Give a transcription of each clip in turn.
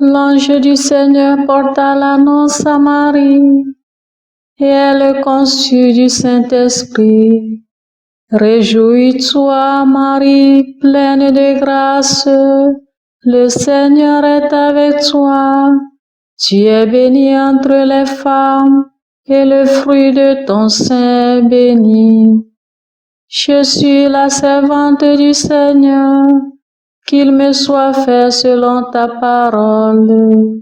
L'ange du Seigneur porta l'annonce à Marie, et elle conçut du Saint-Esprit. Réjouis-toi, Marie, pleine de grâce, le Seigneur est avec toi. Tu es bénie entre les femmes, et le fruit de ton sein est béni. Je suis la servante du Seigneur, qu'il me soit fait selon ta parole.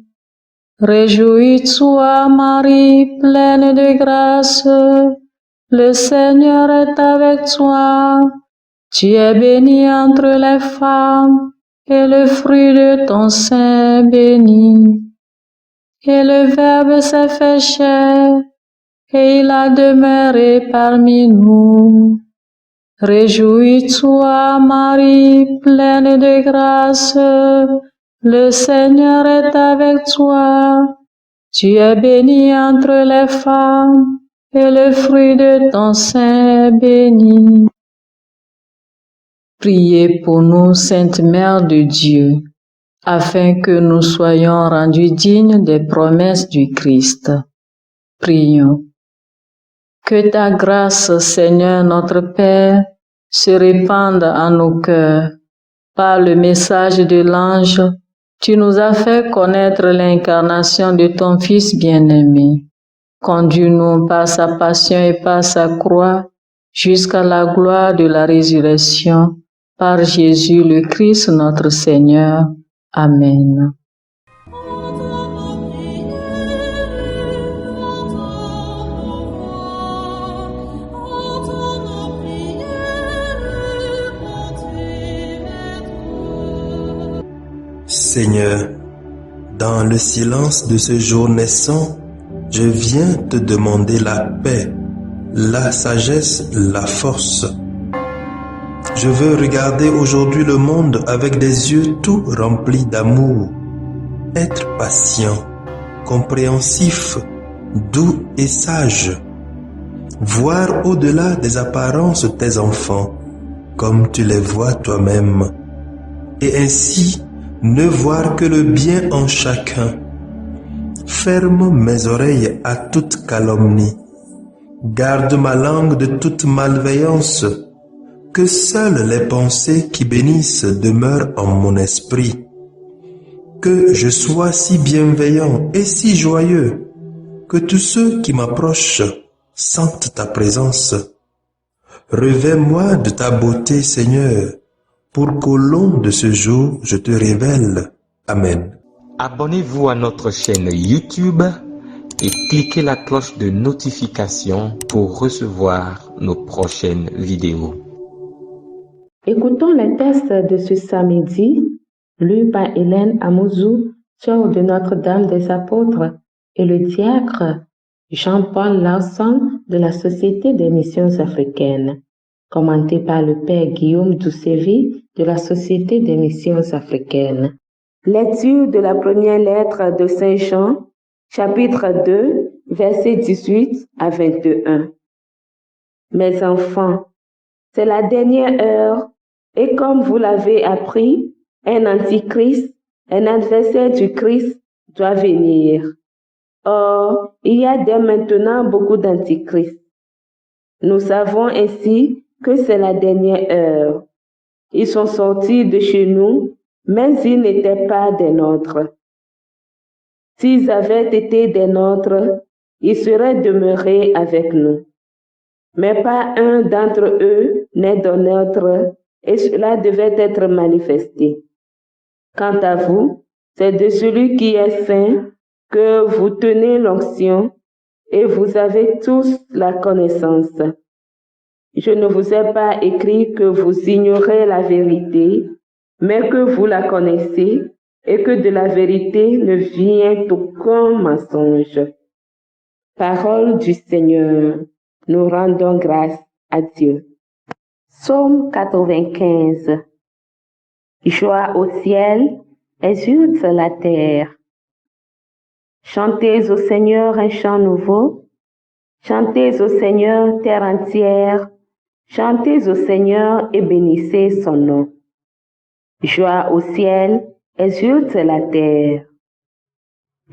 Réjouis-toi, Marie, pleine de grâce, le Seigneur est avec toi. Tu es bénie entre les femmes, et le fruit de ton sein est béni. Et le Verbe s'est fait chair, et il a demeuré parmi nous. Réjouis-toi, Marie, pleine de grâce, le Seigneur est avec toi. Tu es bénie entre les femmes, et le fruit de ton sein est béni. Priez pour nous, Sainte Mère de Dieu, afin que nous soyons rendus dignes des promesses du Christ. Prions. Que ta grâce, Seigneur notre Père, se répande en nos cœurs. Par le message de l'ange, tu nous as fait connaître l'incarnation de ton Fils bien-aimé. Conduis-nous par sa passion et par sa croix jusqu'à la gloire de la résurrection, par Jésus le Christ notre Seigneur. Amen. Seigneur, dans le silence de ce jour naissant, je viens te demander la paix, la sagesse, la force. Je veux regarder aujourd'hui le monde avec des yeux tout remplis d'amour, être patient, compréhensif, doux et sage, voir au-delà des apparences tes enfants, comme tu les vois toi-même, et ainsi ne voir que le bien en chacun. Ferme mes oreilles à toute calomnie. Garde ma langue de toute malveillance. Que seules les pensées qui bénissent demeurent en mon esprit. Que je sois si bienveillant et si joyeux que tous ceux qui m'approchent sentent ta présence. Revêts-moi de ta beauté, Seigneur, pour qu'au long de ce jour, je te révèle. Amen. Abonnez-vous à notre chaîne YouTube et cliquez la cloche de notification pour recevoir nos prochaines vidéos. Écoutons les textes de ce samedi, lus par Hélène Amouzou, sœur de Notre-Dame des Apôtres, et le diacre Jean-Paul Larson de la Société des Missions Africaines, commenté par le Père Guillaume Doucevi de la Société des Missions Africaines. Lecture de la première lettre de Saint Jean, chapitre 2, versets 18 à 21. Mes enfants, c'est la dernière heure, et comme vous l'avez appris, un antichrist, un adversaire du Christ, doit venir. Or, il y a dès maintenant beaucoup d'antichrists. Nous savons ainsi que c'est la dernière heure. Ils sont sortis de chez nous, mais ils n'étaient pas des nôtres. S'ils avaient été des nôtres, ils seraient demeurés avec nous. Mais pas un d'entre eux n'est de nôtre, et cela devait être manifesté. Quant à vous, c'est de celui qui est saint que vous tenez l'onction, et vous avez tous la connaissance. Je ne vous ai pas écrit que vous ignorez la vérité, mais que vous la connaissez, et que de la vérité ne vient aucun mensonge. Parole du Seigneur, nous rendons grâce à Dieu. Psaume 95. Joie au ciel, exulte la terre. Chantez au Seigneur un chant nouveau. Chantez au Seigneur, terre entière. Chantez au Seigneur et bénissez son nom. Joie au ciel, exulte la terre.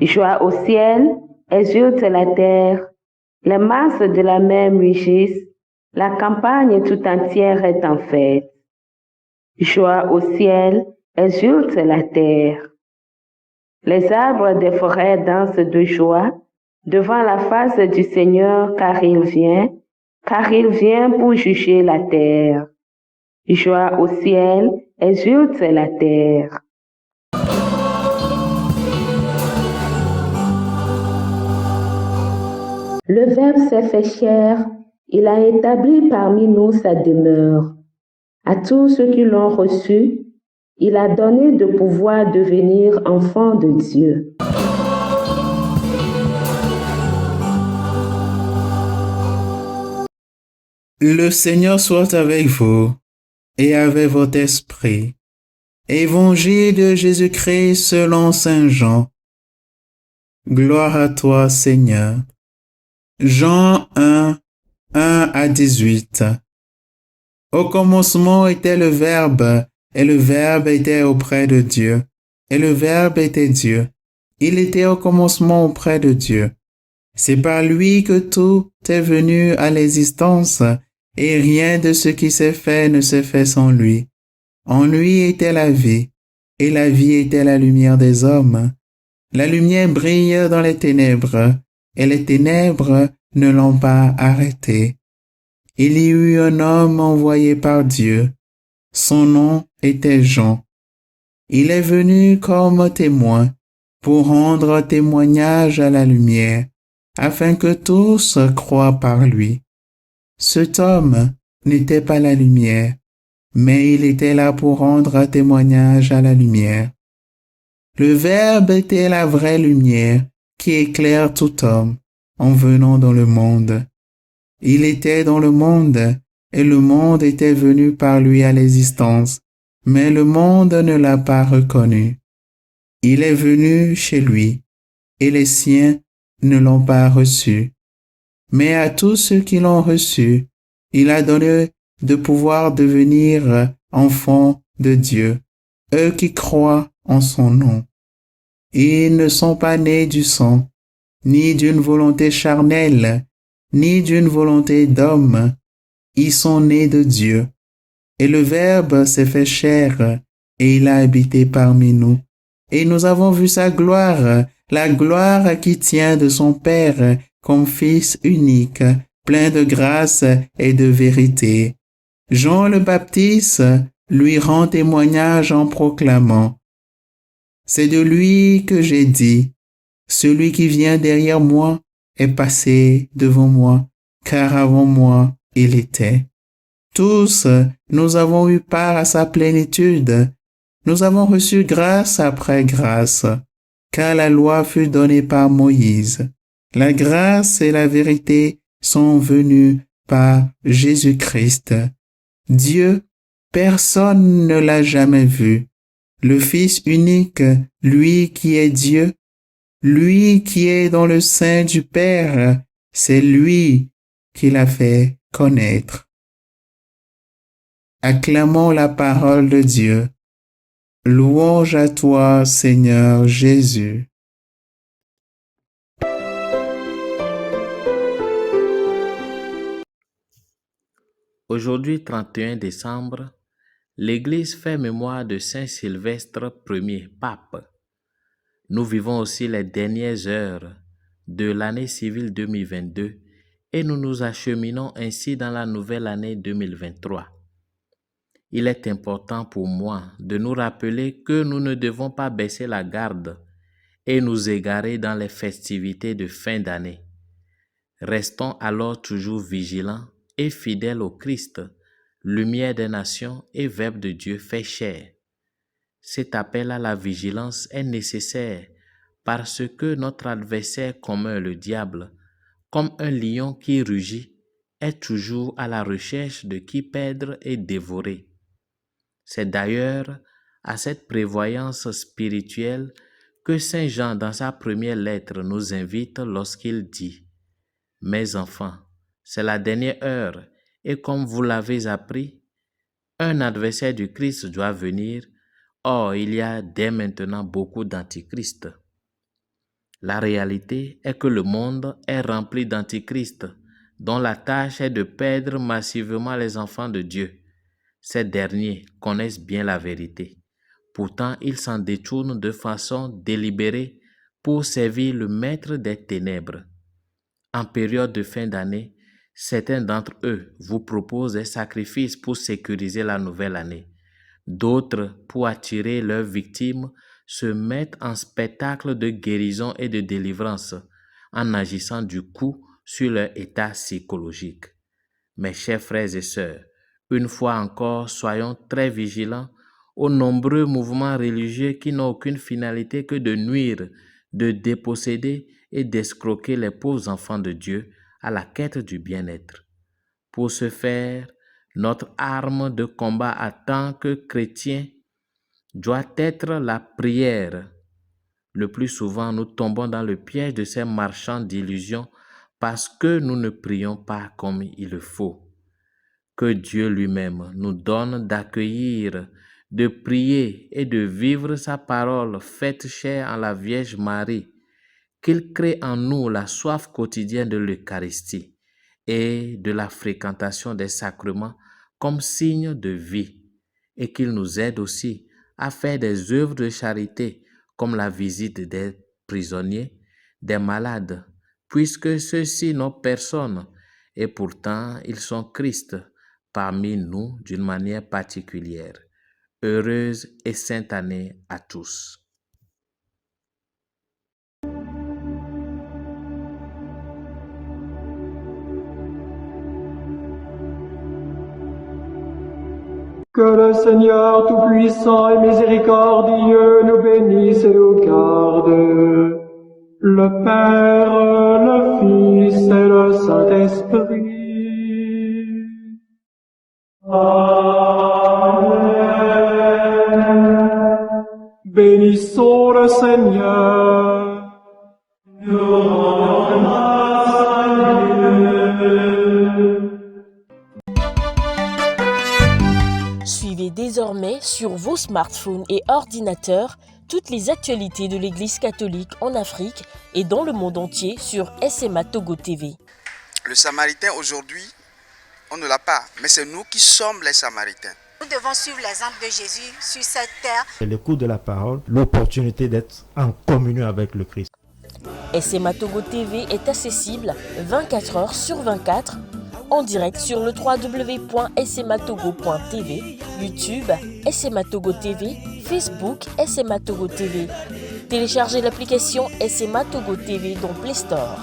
Joie au ciel, exulte la terre. Les masses de la mer mugissent. La campagne tout entière est en fête. Joie au ciel, exulte la terre. Les arbres des forêts dansent de joie devant la face du Seigneur, car il vient pour juger la terre. Joie au ciel, exulte la terre. Le Verbe s'est fait chair, il a établi parmi nous sa demeure. À tous ceux qui l'ont reçu, il a donné de pouvoir devenir enfants de Dieu. Le Seigneur soit avec vous et avec votre esprit. Évangile de Jésus-Christ selon Saint Jean. Gloire à toi, Seigneur. Jean 1, 1 à 18. Au commencement était le Verbe, et le Verbe était auprès de Dieu, et le Verbe était Dieu. Il était au commencement auprès de Dieu. C'est par lui que tout est venu à l'existence, et rien de ce qui s'est fait ne s'est fait sans lui. En lui était la vie, et la vie était la lumière des hommes. La lumière brille dans les ténèbres, et les ténèbres ne l'ont pas arrêté. Il y eut un homme envoyé par Dieu. Son nom était Jean. Il est venu comme témoin pour rendre témoignage à la lumière, afin que tous croient par lui. Cet homme n'était pas la lumière, mais il était là pour rendre témoignage à la lumière. Le Verbe était la vraie lumière qui éclaire tout homme en venant dans le monde. Il était dans le monde, et le monde était venu par lui à l'existence, mais le monde ne l'a pas reconnu. Il est venu chez lui, et les siens ne l'ont pas reçu. Mais à tous ceux qui l'ont reçu, il a donné de pouvoir devenir enfants de Dieu, eux qui croient en son nom. Ils ne sont pas nés du sang, ni d'une volonté charnelle, ni d'une volonté d'homme. Ils sont nés de Dieu. Et le Verbe s'est fait chair, et il a habité parmi nous. Et nous avons vu sa gloire, la gloire qui tient de son Père comme Fils unique, plein de grâce et de vérité. Jean le Baptiste lui rend témoignage en proclamant: C'est de lui que j'ai dit, celui qui vient derrière moi est passé devant moi, car avant moi il était. Tous, nous avons eu part à sa plénitude. Nous avons reçu grâce après grâce, car la loi fut donnée par Moïse. La grâce et la vérité sont venues par Jésus-Christ. Dieu, personne ne l'a jamais vu. Le Fils unique, lui qui est Dieu, lui qui est dans le sein du Père, c'est lui qui l'a fait connaître. Acclamons la parole de Dieu. Louange à toi, Seigneur Jésus. Aujourd'hui, 31 décembre, l'Église fait mémoire de Saint Sylvestre Ier, pape. Nous vivons aussi les dernières heures de l'année civile 2022 et nous nous acheminons ainsi dans la nouvelle année 2023. Il est important pour moi de nous rappeler que nous ne devons pas baisser la garde et nous égarer dans les festivités de fin d'année. Restons alors toujours vigilants et fidèles au Christ, lumière des nations et Verbe de Dieu fait chair. Cet appel à la vigilance est nécessaire parce que notre adversaire commun, le diable, comme un lion qui rugit, est toujours à la recherche de qui perdre et dévorer. C'est d'ailleurs à cette prévoyance spirituelle que Saint Jean, dans sa première lettre, nous invite lorsqu'il dit « Mes enfants, c'est la dernière heure, et comme vous l'avez appris, un adversaire du Christ doit venir. Or, il y a dès maintenant beaucoup d'antichrists. » La réalité est que le monde est rempli d'antichrists, dont la tâche est de perdre massivement les enfants de Dieu. Ces derniers connaissent bien la vérité. Pourtant, ils s'en détournent de façon délibérée pour servir le maître des ténèbres. En période de fin d'année, certains d'entre eux vous proposent des sacrifices pour sécuriser la nouvelle année. D'autres, pour attirer leurs victimes, se mettent en spectacle de guérison et de délivrance, en agissant du coup sur leur état psychologique. Mes chers frères et sœurs, une fois encore, soyons très vigilants aux nombreux mouvements religieux qui n'ont aucune finalité que de nuire, de déposséder et d'escroquer les pauvres enfants de Dieu à la quête du bien-être. Pour ce faire, notre arme de combat en tant que chrétiens doit être la prière. Le plus souvent, nous tombons dans le piège de ces marchands d'illusions parce que nous ne prions pas comme il le faut. Que Dieu lui-même nous donne d'accueillir, de prier et de vivre sa parole faite chair en la Vierge Marie, qu'il crée en nous la soif quotidienne de l'Eucharistie et de la fréquentation des sacrements comme signe de vie, et qu'il nous aide aussi à faire des œuvres de charité comme la visite des prisonniers, des malades, puisque ceux-ci n'ont personne et pourtant ils sont Christ parmi nous d'une manière particulière. Heureuse et sainte année à tous. Que le Seigneur Tout-Puissant et Miséricordieux nous bénisse et nous garde, le Père, le Fils et le Saint-Esprit. Amen. Bénissons le Seigneur. Nous rendons grâce à Dieu. Suivez désormais sur vos smartphones et ordinateurs toutes les actualités de l'Église catholique en Afrique et dans le monde entier sur SMA Togo TV. Le Samaritain aujourd'hui, on ne l'a pas, mais c'est nous qui sommes les Samaritains. Nous devons suivre l'exemple de Jésus sur cette terre. L'écoute de la parole, l'opportunité d'être en communion avec le Christ. SMA Togo TV est accessible 24 heures sur 24 en direct sur le www.smatogo.tv, YouTube, SMA Togo TV, Facebook, SMA Togo TV. Téléchargez l'application SMA Togo TV dans Play Store.